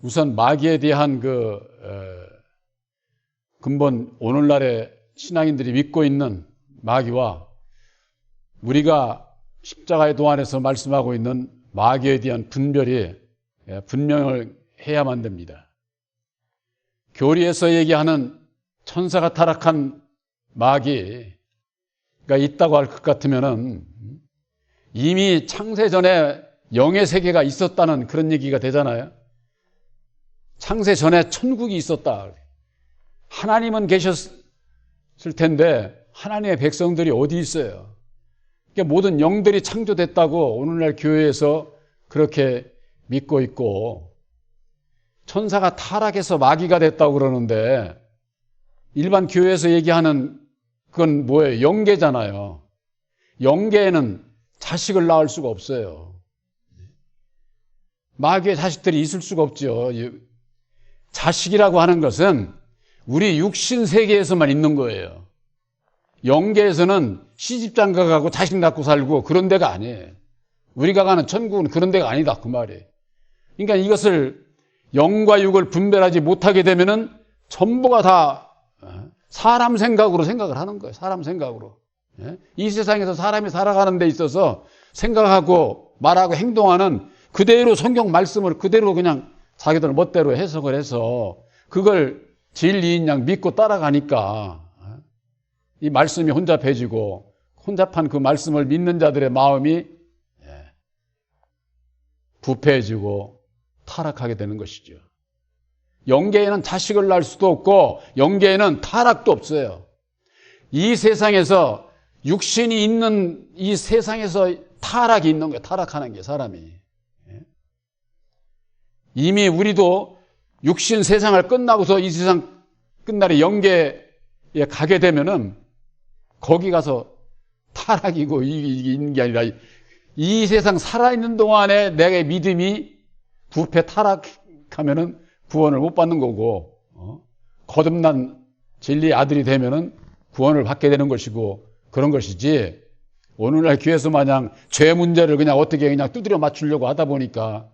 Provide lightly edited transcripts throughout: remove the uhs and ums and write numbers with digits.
우선 마귀에 대한 근본 오늘날의 신앙인들이 믿고 있는 마귀와 우리가 십자가의 도안에서 말씀하고 있는 마귀에 대한 분별이 분명을 해야만 됩니다. 교리에서 얘기하는 천사가 타락한 마귀가 있다고 할 것 같으면은 이미 창세 전에 영의 세계가 있었다는 그런 얘기가 되잖아요. 창세 전에 천국이 있었다. 하나님은 계셨을 텐데 하나님의 백성들이 어디 있어요? 그러니까 모든 영들이 창조됐다고 오늘날 교회에서 그렇게 믿고 있고, 천사가 타락해서 마귀가 됐다고 그러는데 일반 교회에서 얘기하는 그건 뭐예요? 영계잖아요. 영계에는 자식을 낳을 수가 없어요. 마귀의 자식들이 있을 수가 없죠. 자식이라고 하는 것은 우리 육신 세계에서만 있는 거예요. 영계에서는 시집장가 가고 자식 낳고 살고 그런 데가 아니에요. 우리가 가는 천국은 그런 데가 아니다 그 말이에요. 그러니까 이것을 영과 육을 분별하지 못하게 되면은 전부가 다 사람 생각으로 생각을 하는 거예요. 사람 생각으로. 이 세상에서 사람이 살아가는 데 있어서 생각하고 말하고 행동하는 그대로 성경 말씀을 그대로 그냥 자기들 멋대로 해석을 해서 그걸 진리인 양 믿고 따라가니까 이 말씀이 혼잡해지고, 혼잡한 그 말씀을 믿는 자들의 마음이 부패해지고 타락하게 되는 것이죠. 영계에는 자식을 낳을 수도 없고 영계에는 타락도 없어요. 이 세상에서 육신이 있는 이 세상에서 타락이 있는 거예요. 타락하는 게 사람이. 이미 우리도 육신 세상을 끝나고서 이 세상 끝날에 영계에 가게 되면은 거기 가서 타락이고 이게 있는 게 아니라 이 세상 살아있는 동안에 내게 믿음이 부패 타락하면은 구원을 못 받는 거고, 거듭난 진리의 아들이 되면은 구원을 받게 되는 것이고 그런 것이지, 오늘날 교회에서 마냥 죄 문제를 그냥 어떻게 그냥 두드려 맞추려고 하다 보니까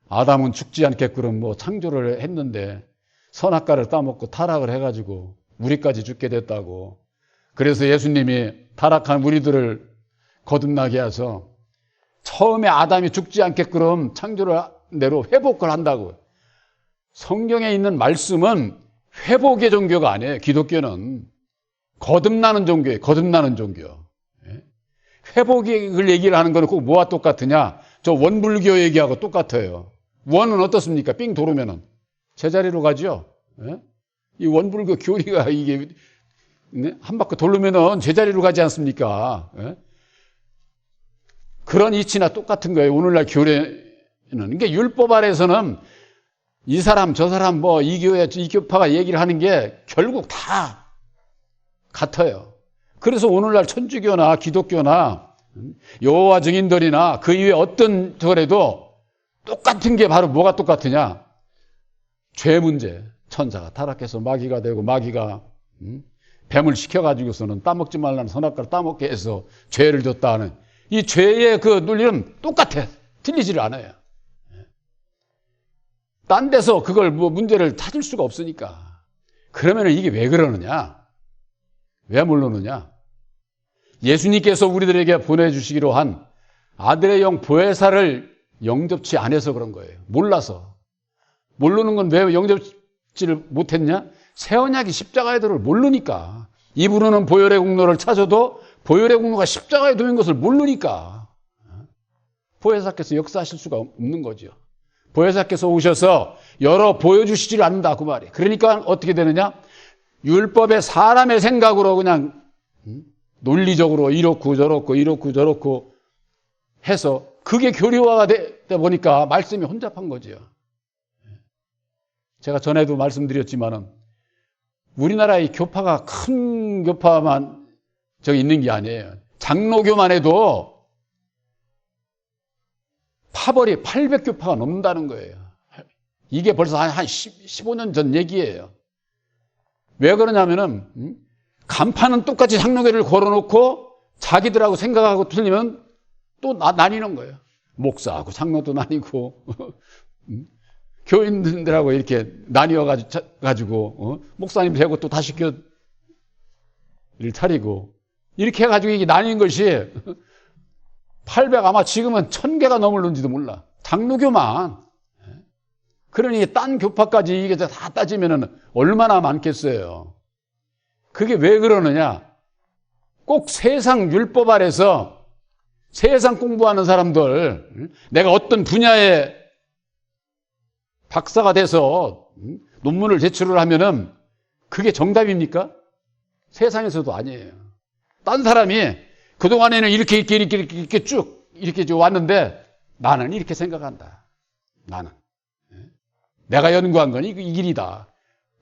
아담은 죽지 않게끔 뭐 창조를 했는데 선악과를 따먹고 타락을 해가지고 우리까지 죽게 됐다고. 그래서 예수님이 타락한 우리들을 거듭나게 해서 처음에 아담이 죽지 않게끔 창조를 대로 회복을 한다고. 성경에 있는 말씀은 회복의 종교가 아니에요. 기독교는 거듭나는 종교예요. 거듭나는 종교. 회복을 얘기를 하는 거는 꼭 뭐와 똑같으냐? 저 원불교 얘기하고 똑같아요. 원은 어떻습니까? 삥 돌으면은 제자리로 가죠. 이 원불교 교리가 이게 한 바퀴 돌르면은 제자리로 가지 않습니까? 그런 이치나 똑같은 거예요. 오늘날 교회는. 그러니까 율법 아래에서는 이 사람 저 사람 뭐 이 교회 이 교파가 얘기를 하는 게 결국 다 같아요. 그래서 오늘날 천주교나 기독교나 여호와 증인들이나 그 이외에 어떤 저래도 똑같은 게 바로 뭐가 똑같으냐? 죄 문제. 천사가 타락해서 마귀가 되고 마귀가 뱀을 시켜가지고서는 따먹지 말라는 선악과를 따먹게 해서 죄를 줬다 하는 이 죄의 그 논리는 똑같아. 틀리지를 않아요. 딴 데서 그걸 뭐 문제를 찾을 수가 없으니까. 그러면 이게 왜 그러느냐? 왜 모르느냐? 예수님께서 우리들에게 보내주시기로 한 아들의 영 보혜사를 영접치 않아서 그런 거예요. 몰라서. 모르는 건 왜 영접지를 못했냐? 새 언약이 십자가의 도를 모르니까. 이분은 보혈의 공로를 찾아도 보혈의 공로가 십자가에 도인 것을 모르니까. 보혜사께서 역사하실 수가 없는 거죠. 보혜사께서 오셔서 열어 보여주시질 않는다 그 말이에요. 그러니까 어떻게 되느냐? 율법의 사람의 생각으로 그냥 논리적으로 이렇고 저렇고 해서 그게 교리화가 되다 보니까 말씀이 혼잡한 거죠. 제가 전에도 말씀드렸지만은 우리나라의 교파가 큰 교파만 저기 있는 게 아니에요. 장로교만 해도 파벌이 800교파가 넘는다는 거예요. 이게 벌써 한 15년 전 얘기예요. 왜 그러냐면은 간판은 똑같이 장로교를 걸어놓고 자기들하고 생각하고 틀리면 또 나뉘는 거예요. 목사하고 장로도 나뉘고 교인들하고 이렇게 나뉘어 가지고 목사님 되고 또 다시 교를 차리고 이렇게 해가지고 이게 나뉜 것이 800 아마 지금은 1000개가 넘을는지도 몰라. 장로교만. 그러니 딴 교파까지 이게 다 따지면은 얼마나 많겠어요. 그게 왜 그러느냐? 꼭 세상 율법 아래서 세상 공부하는 사람들, 내가 어떤 분야에 박사가 돼서 논문을 제출을 하면은 그게 정답입니까? 세상에서도 아니에요. 딴 사람이 그동안에는 이렇게 쭉 이렇게 왔는데 나는 이렇게 생각한다. 나는. 내가 연구한 건 이 길이다.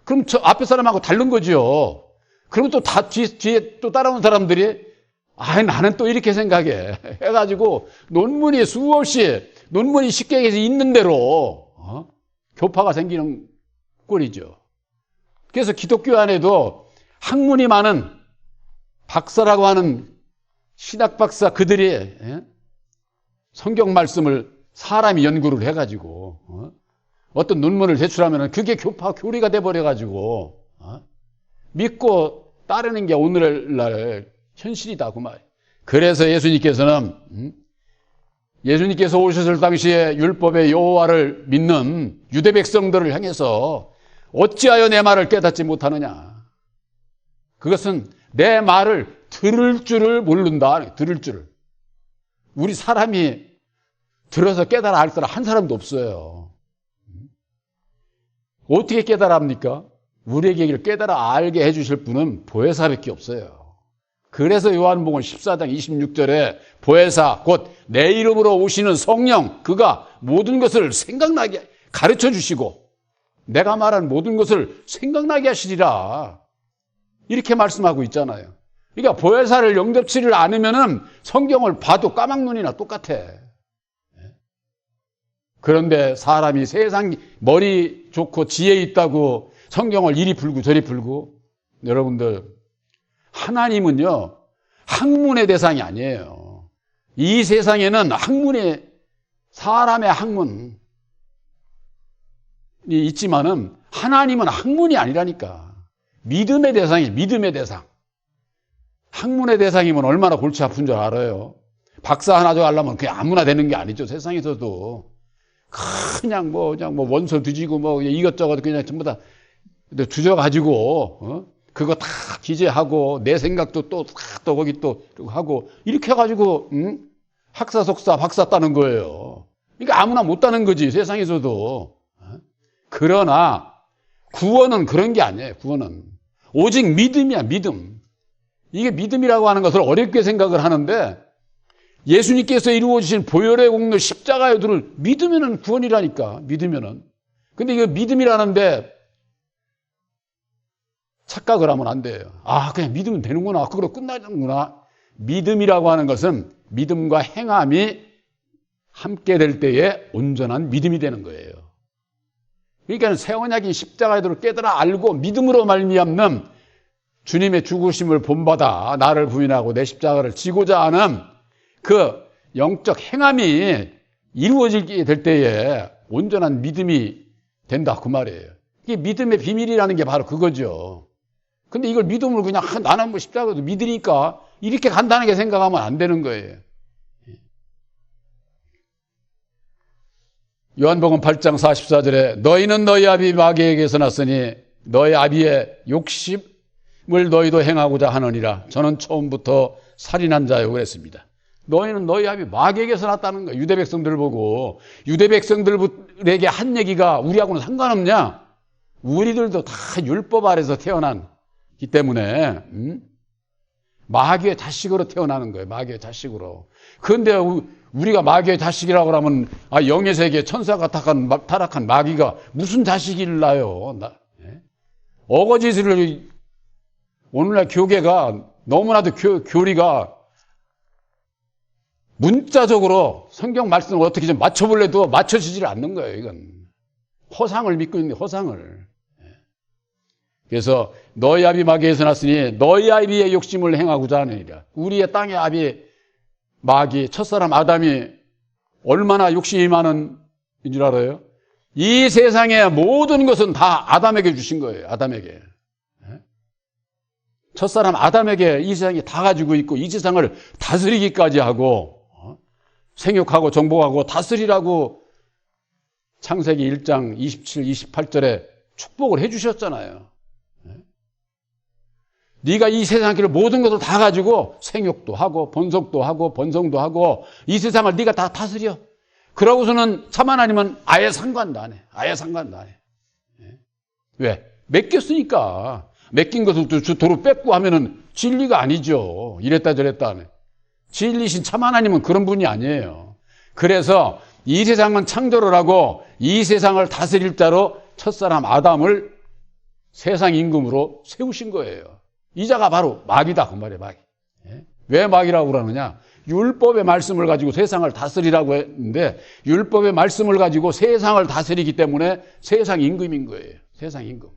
그럼 저 앞에 사람하고 다른 거죠. 그러면 또 뒤에 또 따라오는 사람들이 나는 또 이렇게 생각해. 해가지고 논문이 수없이 논문이 쉽게 해서 있는 대로 교파가 생기는 꼴이죠. 그래서 기독교 안에도 학문이 많은 박사라고 하는 신학 박사 그들이 성경 말씀을 사람이 연구를 해가지고 어떤 논문을 제출하면 그게 교리가 돼버려가지고 믿고 따르는 게 오늘날 현실이다 그 말. 그래서 예수님께서 오셨을 당시에 율법의 여호와를 믿는 유대 백성들을 향해서 어찌하여 내 말을 깨닫지 못하느냐. 그것은 내 말을 들을 줄을 모른다. 들을 줄을. 우리 사람이 들어서 깨달아 알 사람 한 사람도 없어요. 어떻게 깨달아 합니까? 우리에게 이걸 깨달아 알게 해주실 분은 보혜사밖에 없어요. 그래서 요한복음 14장 26절에 보혜사 곧 내 이름으로 오시는 성령 그가 모든 것을 생각나게 가르쳐 주시고 내가 말한 모든 것을 생각나게 하시리라 이렇게 말씀하고 있잖아요. 그러니까 보혜사를 영접치를 않으면은 성경을 봐도 까막눈이나 똑같아. 그런데 사람이 세상 머리 좋고 지혜 있다고 성경을 이리 풀고 저리 풀고 여러분들 하나님은요 학문의 대상이 아니에요. 이 세상에는 사람의 학문이 있지만은 하나님은 학문이 아니라니까. 믿음의 대상이에요. 믿음의 대상. 학문의 대상이면 얼마나 골치 아픈 줄 알아요. 박사 하나 하려면 그냥 아무나 되는 게 아니죠. 세상에서도 그냥 원서 뒤지고 이것저것 그냥 전부 다 뒤져가지고 그거 다 기재하고 내 생각도 또 거기 또 하고 이렇게 해가지고 학사 석사 박사 따는 거예요. 그러니까 아무나 못 따는 거지 세상에서도. 그러나 구원은 그런 게 아니에요. 구원은 오직 믿음이야. 믿음. 이게 믿음이라고 하는 것을 어렵게 생각을 하는데 예수님께서 이루어주신 보혈의 공로 십자가의 도를 믿으면은 구원이라니까. 믿으면은. 근데 이거 믿음이라는데 착각을 하면 안 돼요. 그냥 믿으면 되는구나. 그걸로 끝나는구나. 믿음이라고 하는 것은 믿음과 행함이 함께 될 때에 온전한 믿음이 되는 거예요. 그러니까 새 언약인 십자가의 도를 깨달아 알고 믿음으로 말미암는 주님의 죽으심을 본받아 나를 부인하고 내 십자가를 지고자 하는 그 영적 행함이 이루어지게 될 때에 온전한 믿음이 된다 그 말이에요. 이게 믿음의 비밀이라는 게 바로 그거죠. 근데 이걸 믿음으로 그냥 나는 십자가도 믿으니까 이렇게 간단하게 생각하면 안 되는 거예요. 요한복음 8장 44절에 너희는 너희 아비 마귀에게서 났으니 너희 아비의 욕심을 너희도 행하고자 하느니라. 저는 처음부터 살인한 자요 그랬습니다. 너희는 너희 아비 마귀에게서 났다는 거야. 유대 백성들을 보고 유대 백성들에게 한 얘기가 우리하고는 상관없냐? 우리들도 다 율법 아래서 태어난기 때문에 마귀의 자식으로 태어나는 거예요. 마귀의 자식으로. 그런데 우리가 마귀의 자식이라고 하면 영의 세계 천사가 타락한 마귀가 무슨 자식을 낳아요. 어거지를 오늘날 교계가 너무나도 교리가 문자적으로 성경 말씀을 어떻게 좀 맞춰볼래도 맞춰지질 않는 거예요. 이건 허상을 믿고 있는 허상을. 그래서 너희 아비 마귀에서 났으니 너희 아비의 욕심을 행하고자 하느니라. 우리의 땅의 아비 마귀 첫사람 아담이 얼마나 욕심이 많은 줄 알아요? 이 세상의 모든 것은 다 아담에게 주신 거예요. 아담에게. 첫사람 아담에게 이 세상이 다 가지고 있고 이 세상을 다스리기까지 하고 생육하고 정복하고 다스리라고 창세기 1장 27, 28절에 축복을 해 주셨잖아요. 네가 이 세상의 모든 것을 다 가지고 생육도 하고 번성도 하고 번성도 하고 이 세상을 네가 다 다스려. 그러고서는 참 하나님은 아예 상관도 안 해. 아예 상관도 안 해. 왜? 맡겼으니까. 맡긴 것을 도로 뺏고 하면은 진리가 아니죠. 이랬다 저랬다 하네. 진리신 참 하나님은 그런 분이 아니에요. 그래서 이 세상은 창조를 하고 이 세상을 다스릴 자로 첫사람 아담을 세상 임금으로 세우신 거예요. 이 자가 바로 마귀다 그 말이에요. 마귀. 왜 마귀라고 그러느냐? 율법의 말씀을 가지고 세상을 다스리라고 했는데 율법의 말씀을 가지고 세상을 다스리기 때문에 세상 임금인 거예요. 세상 임금.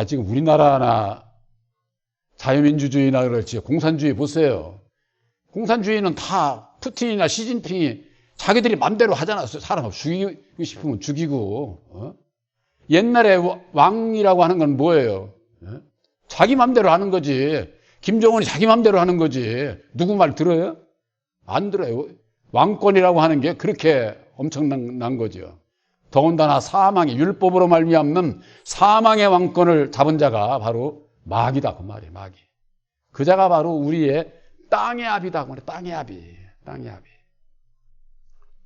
지금 우리나라나 자유민주주의나 그렇지 공산주의 보세요. 공산주의는 다 푸틴이나 시진핑이 자기들이 맘대로 하잖아. 사람 죽이고 싶으면 죽이고. 옛날에 왕이라고 하는 건 뭐예요? 자기 맘대로 하는 거지. 김정은이 자기 맘대로 하는 거지. 누구 말 들어요? 안 들어요. 왕권이라고 하는 게 그렇게 엄청난 거죠. 더군다나 사망의 율법으로 말미암는 사망의 왕권을 잡은 자가 바로 마귀다 그 말이에요. 마귀. 그 자가 바로 우리의 땅의 아비다 그 말이에요. 땅의 아비. 땅의 아비.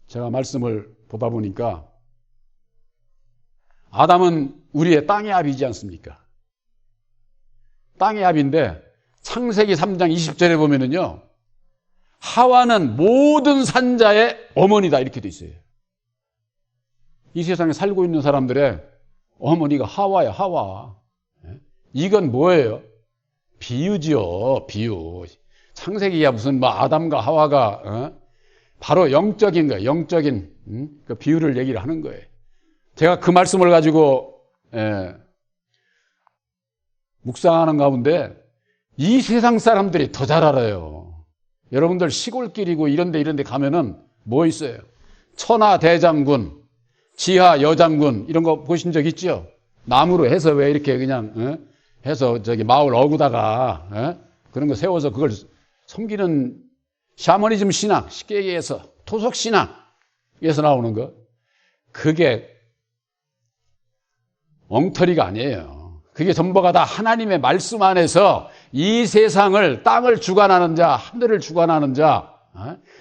제가 말씀을 보다 보니까 아담은 우리의 땅의 아비지 않습니까? 땅의 아비인데 창세기 3장 20절에 보면은요. 하와는 모든 산자의 어머니다 이렇게 돼 있어요. 이 세상에 살고 있는 사람들의 어머니가 하와야 하와. 이건 뭐예요? 비유지요. 비유. 창세기야 무슨 뭐 아담과 하와가 바로 영적인 거예요. 영적인 그 비유를 얘기를 하는 거예요. 제가 그 말씀을 가지고 묵상하는 가운데 이 세상 사람들이 더 잘 알아요. 여러분들 시골길이고 이런데 가면은 뭐 있어요? 천하 대장군, 지하 여장군 이런 거 보신 적 있죠? 나무로 해서 왜 이렇게 그냥 해서 저기 마을 어구다가 그런 거 세워서 그걸 섬기는 샤머니즘 신앙, 쉽게 얘기해서 토속 신앙에서 나오는 거. 그게 엉터리가 아니에요. 그게 전부가 다 하나님의 말씀 안에서 이 세상을 땅을 주관하는 자, 하늘을 주관하는 자,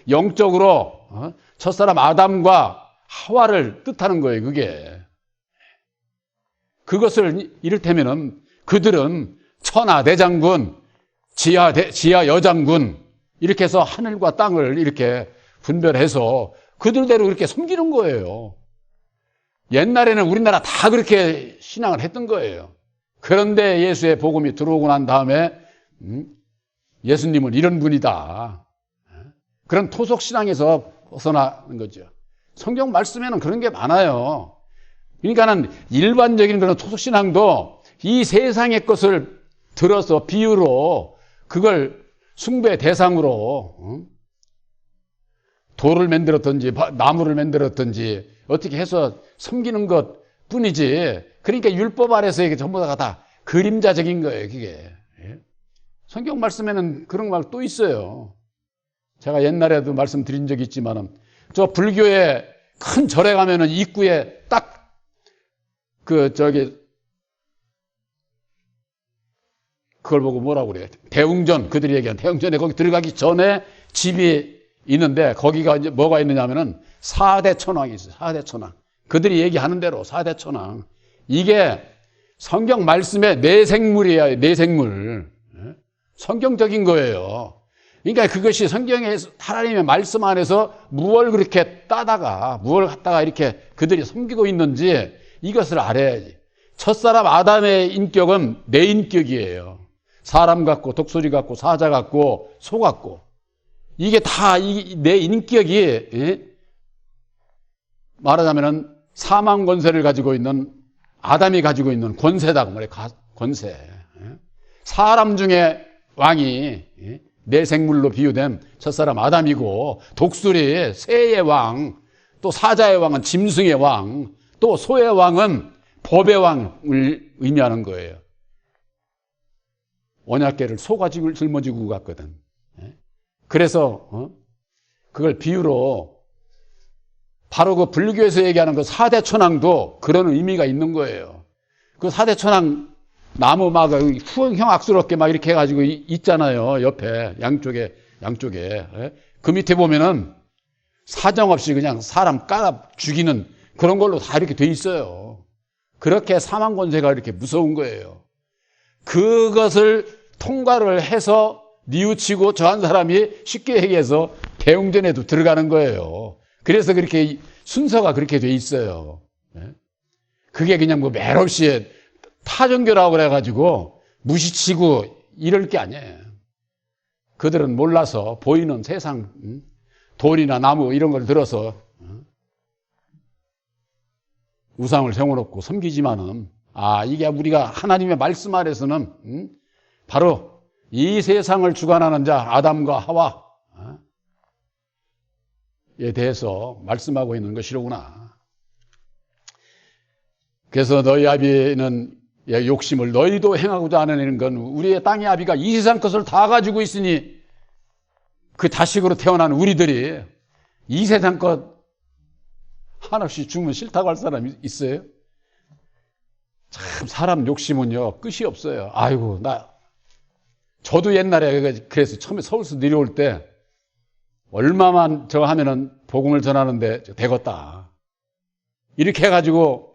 영적으로 첫사람 아담과 하와를 뜻하는 거예요. 그게. 그것을 이를테면은 그들은 천하 대장군, 지하 여장군 이렇게 해서 하늘과 땅을 이렇게 분별해서 그들대로 이렇게 섬기는 거예요. 옛날에는 우리나라 다 그렇게 신앙을 했던 거예요. 그런데 예수의 복음이 들어오고 난 다음에 예수님은 이런 분이다. 그런 토속 신앙에서 벗어나는 거죠. 성경 말씀에는 그런 게 많아요. 그러니까는 일반적인 그런 토속 신앙도 이 세상의 것을 들어서 비유로 그걸 숭배 대상으로 돌을 만들었든지 나무를 만들었든지 어떻게 해서 섬기는 것 뿐이지. 그러니까 율법 아래서 이게 전부 다 그림자적인 거예요. 그게. 성경 말씀에는 그런 말 또 있어요. 제가 옛날에도 말씀드린 적이 있지만은 저 불교의 큰 절에 가면은 입구에 딱 그걸 보고 뭐라고 그래요? 대웅전, 그들이 얘기한 대웅전에 거기 들어가기 전에 집이 있는데 거기가 이제 뭐가 있느냐면은 4대 천왕이 있어요. 4대 천왕. 그들이 얘기하는 대로 4대 천왕. 이게 성경 말씀의 내생물이에요. 내생물. 성경적인 거예요. 그러니까 그것이 성경의 하나님의 말씀 안에서 무엇을 그렇게 따다가 무엇을 갖다가 이렇게 그들이 섬기고 있는지 이것을 알아야지. 첫사람 아담의 인격은 내 인격이에요. 사람 같고 독수리 같고 사자 같고 소 같고 이게 다 내 인격이 말하자면은 사망 권세를 가지고 있는 아담이 가지고 있는 권세다 그 말이에요. 권세. 사람 중에 왕이 내 생물로 비유된 첫사람 아담이고 독수리 새의 왕 또 사자의 왕은 짐승의 왕, 또 소의 왕은 법의 왕을 의미하는 거예요. 언약궤를 소가 짊어지고 갔거든. 그래서 그걸 비유로 바로 그 불교에서 얘기하는 그 사대천왕도 그런 의미가 있는 거예요. 그 사대천왕 나무 막 후행악스럽게 막 이렇게 해가지고 있잖아요. 옆에 양쪽에. 그 밑에 보면은 사정없이 그냥 사람 깔아 죽이는 그런 걸로 다 이렇게 돼 있어요. 그렇게 사망권세가 이렇게 무서운 거예요. 그것을 통과를 해서 뉘우치고 저 한 사람이 쉽게 얘기해서 대웅전에도 들어가는 거예요. 그래서 그렇게 순서가 그렇게 돼 있어요. 그게 그냥 뭐 매없이 타종교라고 그래가지고 무시치고 이럴 게 아니에요. 그들은 몰라서 보이는 세상 돌이나 나무 이런 걸 들어서 우상을 세워놓고 섬기지만은 이게 우리가 하나님의 말씀 아래서는 바로 이 세상을 주관하는 자 아담과 하와에 대해서 말씀하고 있는 것이로구나. 그래서 너희 아비는 욕심을 너희도 행하고자 하는 건 우리의 땅의 아비가 이 세상 것을 다 가지고 있으니 그 자식으로 태어난 우리들이 이 세상 것 한없이 주면 싫다고 할 사람이 있어요? 참 사람 욕심은요 끝이 없어요. 아이고 저도 옛날에 그래서 처음에 서울서 내려올 때 얼마만 저 하면은 복음을 전하는데 되겠다 이렇게 해가지고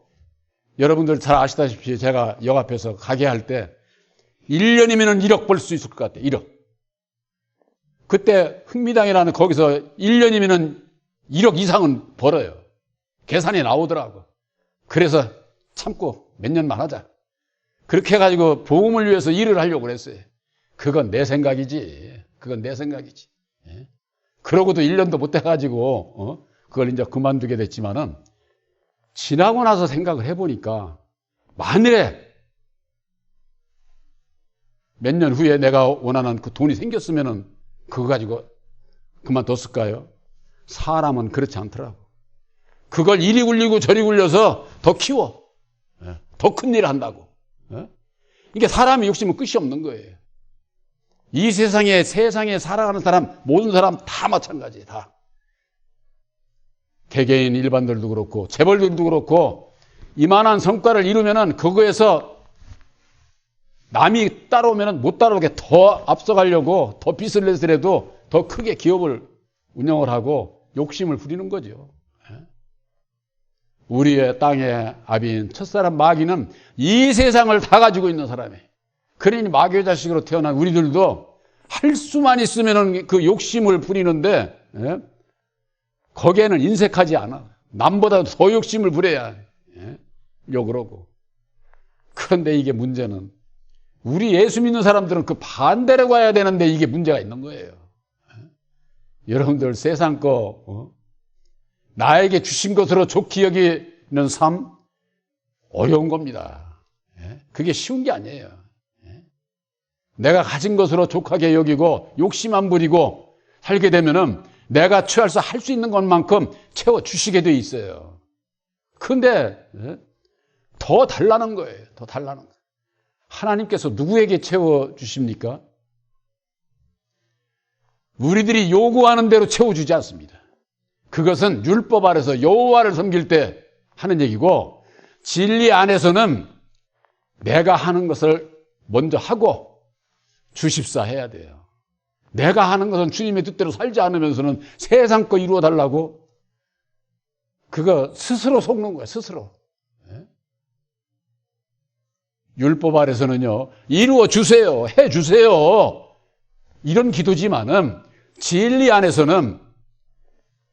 여러분들 잘 아시다시피 제가 역 앞에서 가게 할 때 1년이면 1억 벌 수 있을 것 같아요. 1억. 그때 흥미당이라는 거기서 1년이면 1억 이상은 벌어요. 계산이 나오더라고. 그래서 참고 몇 년만 하자. 그렇게 해가지고 복음을 위해서 일을 하려고 그랬어요. 그건 내 생각이지. 예? 그러고도 1년도 못 돼가지고 그걸 이제 그만두게 됐지만은 지나고 나서 생각을 해보니까 만일에 몇 년 후에 내가 원하는 그 돈이 생겼으면은 그거 가지고 그만뒀을까요? 사람은 그렇지 않더라고. 그걸 이리 굴리고 저리 굴려서 더 키워. 더 큰 일을 한다고. 이게 사람의 욕심은 끝이 없는 거예요. 이 세상에 살아가는 사람, 모든 사람 다 마찬가지예요. 다. 개개인 일반들도 그렇고 재벌들도 그렇고 이만한 성과를 이루면은 그거에서 남이 따라오면은 못 따라오게 더 앞서가려고 더 빚을 내더라도 더 크게 기업을 운영을 하고 욕심을 부리는 거죠. 우리의 땅의 아비인 첫사람 마귀는 이 세상을 다 가지고 있는 사람이에요. 그러니 마귀의 자식으로 태어난 우리들도 할 수만 있으면은 그 욕심을 부리는데 거기에는 인색하지 않아. 남보다 더 욕심을 부려야 욕을 하고. 그런데 이게 문제는 우리 예수 믿는 사람들은 그 반대로 가야 되는데 이게 문제가 있는 거예요. 여러분들 세상 거 나에게 주신 것으로 좋게 여기는 삶 어려운 겁니다. 그게 쉬운 게 아니에요. 내가 가진 것으로 족하게 여기고 욕심 안 부리고 살게 되면은 내가 취해서 할 수 있는 것만큼 채워주시게 돼 있어요. 그런데 더 달라는 거예요. 더 달라는 거예요. 하나님께서 누구에게 채워주십니까? 우리들이 요구하는 대로 채워주지 않습니다. 그것은 율법 아래서 여호와를 섬길 때 하는 얘기고 진리 안에서는 내가 하는 것을 먼저 하고 주십사 해야 돼요. 내가 하는 것은 주님의 뜻대로 살지 않으면서는 세상 거 이루어 달라고 그거 스스로 속는 거예요. 스스로. 율법 아래서는요. 이루어 주세요. 해 주세요. 이런 기도지만은 진리 안에서는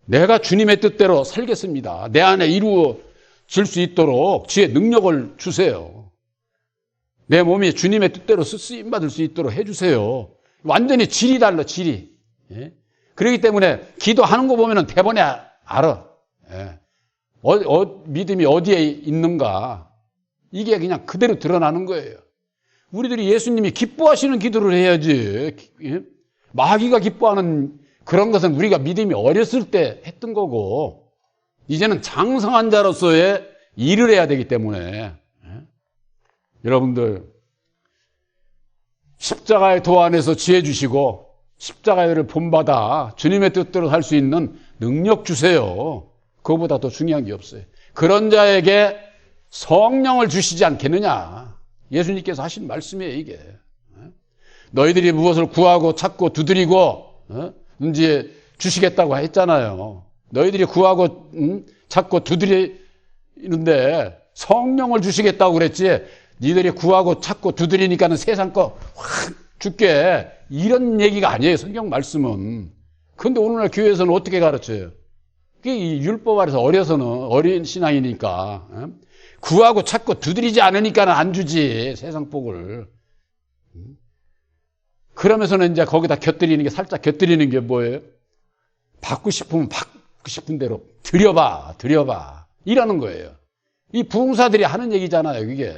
내가 주님의 뜻대로 살겠습니다. 내 안에 이루어질 수 있도록 주의 능력을 주세요. 내 몸이 주님의 뜻대로 쓰임받을 수 있도록 해주세요. 완전히 질이 달라, 질이. 그렇기 때문에 기도하는 거 보면은 대번에 알아. 믿음이 어디에 있는가. 이게 그냥 그대로 드러나는 거예요. 우리들이 예수님이 기뻐하시는 기도를 해야지. 마귀가 기뻐하는 그런 것은 우리가 믿음이 어렸을 때 했던 거고, 이제는 장성한 자로서의 일을 해야 되기 때문에 여러분들 십자가의 도 안에서 지혜 주시고 십자가를 본받아 주님의 뜻대로 살 수 있는 능력 주세요. 그거보다 더 중요한 게 없어요. 그런 자에게 성령을 주시지 않겠느냐. 예수님께서 하신 말씀이에요, 이게. 너희들이 무엇을 구하고 찾고 두드리고 이제 주시겠다고 했잖아요. 너희들이 구하고 찾고 두드리는데 성령을 주시겠다고 그랬지. 니들이 구하고 찾고 두드리니까는 세상 거 확 줄게. 이런 얘기가 아니에요, 성경 말씀은. 그런데 오늘날 교회에서는 어떻게 가르쳐요? 이 율법 아래서 어려서는 어린 신앙이니까 구하고 찾고 두드리지 않으니까는 안 주지, 세상 복을. 그러면서는 이제 거기다 곁들이는 게, 살짝 곁들이는 게 뭐예요? 받고 싶으면 받고 싶은 대로 드려봐 이러는 거예요. 이 부흥사들이 하는 얘기잖아요, 이게.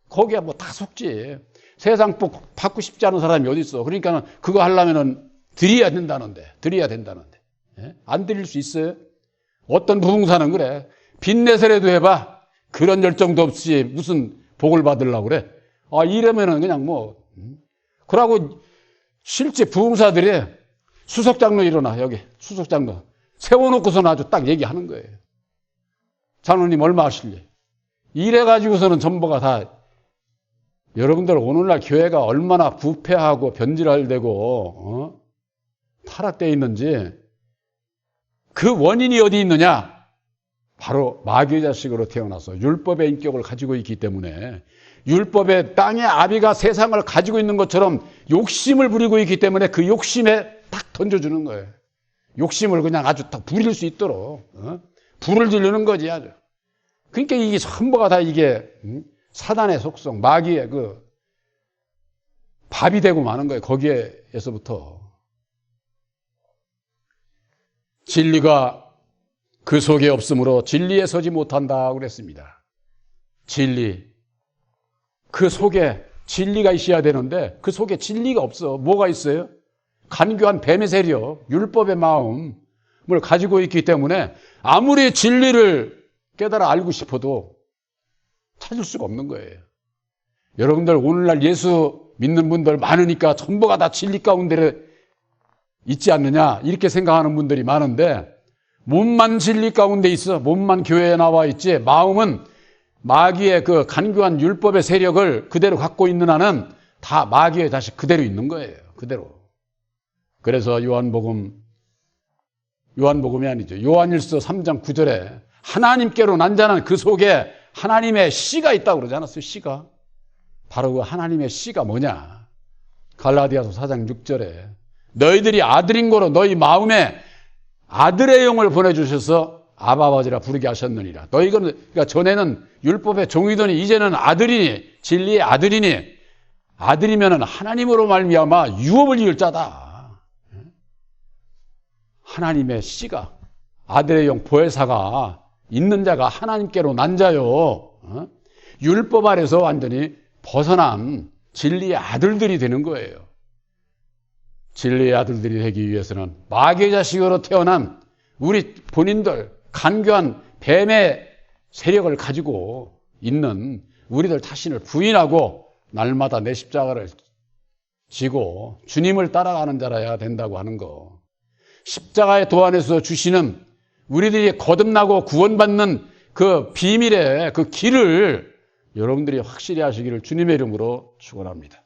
거기에 뭐 다 속지. 세상 복 받고 싶지 않은 사람이 어디 있어? 그러니까 그거 하려면은 드려야 된다는데. 예? 안 드릴 수 있어요? 어떤 부흥사는 그래. 빚내서라도 해봐. 그런 열정도 없이 무슨 복을 받으려고 그래. 이러면은 그냥 뭐. 그러고 실제 부흥사들이 수석장로 일어나, 여기. 수석장로. 세워놓고서는 아주 딱 얘기하는 거예요. 장로님 얼마 하실래? 이래가지고서는 전부가 다, 여러분들 오늘날 교회가 얼마나 부패하고 변질되고 타락되어 있는지 그 원인이 어디 있느냐? 바로 마귀의 자식으로 태어나서 율법의 인격을 가지고 있기 때문에, 율법의 땅의 아비가 세상을 가지고 있는 것처럼 욕심을 부리고 있기 때문에 그 욕심에 딱 던져주는 거예요. 욕심을 그냥 아주 딱 부릴 수 있도록 불을 지르는 거지, 아주. 그러니까 이게 전부가 다 이게 사단의 속성, 마귀의 그 밥이 되고 마는 거예요. 거기에서부터. 진리가 그 속에 없으므로 진리에 서지 못한다 그랬습니다. 진리. 그 속에 진리가 있어야 되는데 그 속에 진리가 없어. 뭐가 있어요? 간교한 뱀의 세력, 율법의 마음을 가지고 있기 때문에 아무리 진리를 깨달아 알고 싶어도 찾을 수가 없는 거예요. 여러분들 오늘날 예수 믿는 분들 많으니까 전부가 다 진리 가운데 있지 않느냐 이렇게 생각하는 분들이 많은데, 몸만 진리 가운데 있어. 몸만 교회에 나와 있지 마음은 마귀의 그 간교한 율법의 세력을 그대로 갖고 있는 한은 다 마귀의 자식 그대로 있는 거예요. 그대로. 그래서 요한복음이 아니죠. 요한일서 3장 9절에 하나님께로 난 자는 그 속에 하나님의 씨가 있다고 그러지 않았어요? 씨가. 바로 그 하나님의 씨가 뭐냐? 갈라디아서 4장 6절에 너희들이 아들인 거로 너희 마음에 아들의 영을 보내주셔서 아바아버지라 부르게 하셨느니라. 너희는 그러니까 전에는 율법의 종이더니 이제는 아들이니, 진리의 아들이니, 아들이면은 하나님으로 말미암아 유업을 이을 자다. 하나님의 씨가, 아들의 영 보혜사가 있는 자가 하나님께로 난 자요. 율법 아래서 완전히 벗어난 진리의 아들들이 되는 거예요. 진리의 아들들이 되기 위해서는 마귀의 자식으로 태어난 우리 본인들, 간교한 뱀의 세력을 가지고 있는 우리들 자신을 부인하고 날마다 내 십자가를 지고 주님을 따라가는 자라야 된다고 하는 거. 십자가의 도 안에서 주시는 우리들이 거듭나고 구원받는 그 비밀의 그 길을 여러분들이 확실히 하시기를 주님의 이름으로 축원합니다.